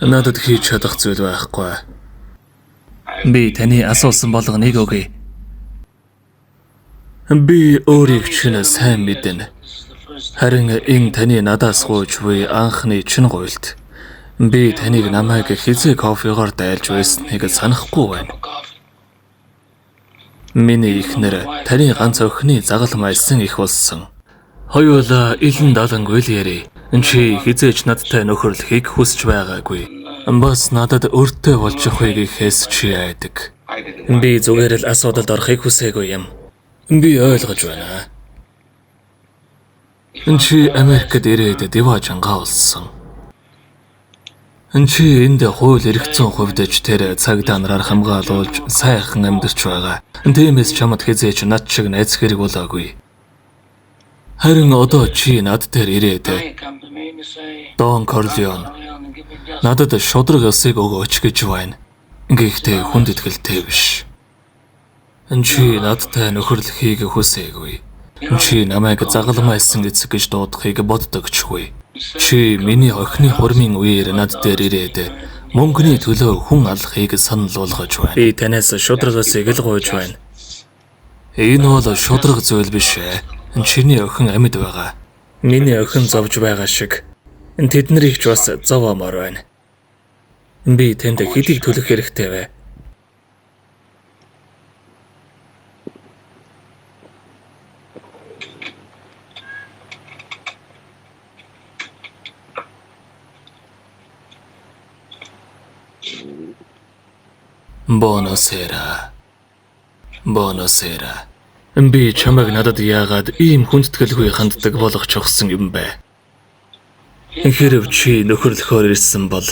Надад хийж чадах зүйл байхгүй. Би таны асуусан болгоныг өгье. Би өөрийг чинь сайн мэднэ. Харин энэ таны надаас гуйж буй анхны чинь гуйлт. Би таныг намайг хизээ кофегоор дайлж байсныг санахгүй байна. Миний ихнэр таны ганц охины загалмайлсан их болсон. Хоёулаа илэн далангүй л яри. Чи хизээч надтай нөхөрлөхийг хүсэж байгаагүй. Бас надад өртөө болж ахыг гэхээс чи айдаг. Би зүгээр л асуудалд орохыг хүсээгүй юм. Би ойлгож байна. Чи Америкт ирээд диважангаа болсон. Чи энд хууль эрх зүйн хувьд ч тэр цагдаа нараар хамгаалуулж сайхан амьдарч байгаа. Тиймээс чамд хизээч над шиг найз хэрэг болоогүй. Харин одоо чи над дээр ирээд Дон Корлеон надад шудраг ёсыг өгөөч гэж байна. Гэхдээ хүнд итгэлтэй биш. Чи надтай нөхөрлөхийг хүсээгүй. Чи намайг загалмайлсан эцэг гэж дуудахыг боддогчгүй. Чи миний охины хурмын үеэр над дээр ирээд мөнгөний төлөө хүн алахыг санал болгож байна. Би танаас шудраг ёсыг л гуйж байна. Энэ бол шудраг зүйл биш ээ. Чиний охин амьд байгаа. Миний охин зовж байгаа шиг. Тэднийг ч бас зовоомоор байна. Би тэнд хэдийг төлөх хэрэгтэй вэ? Бонусера. Би чамайг надад яагаад ийм хүндэтгэлгүй ханддаг болгочихсон юм бэ? Хэрв чи нөхөрлөхөөр ирсэн бол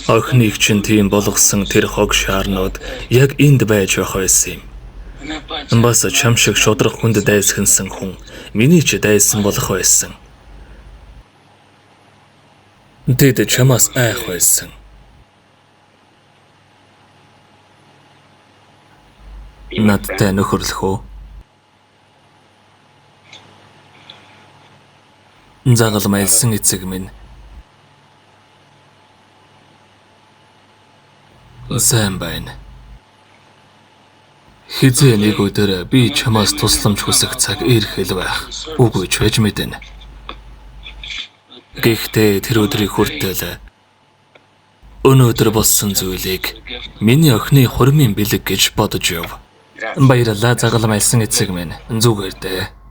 охиныг чинь тийм болгосон тэр хог шаарнууд яг энд байж байх байсан юм. Бас чам шиг шудраг хүнд дайсхансан хүн миний ч дайсан болох байсан. Тэд чамаас айх байсан. Надтай нөхөрлөх үү? Загалмайлсан эцэг минь. Сайн байна. Хизээ нэг өдөр би чамаас тусламж хүсэх цаг ирэх л байх. Үгүй ч байж мэднэ. Гэхдээ тэр өдрийн хүртэл өнөөдөр болсон зүйлийг миний охины хурмын бэлэг гэж бодож яв. Баярлалаа загалмайлсан эцэг минь. Зүгээр дээ.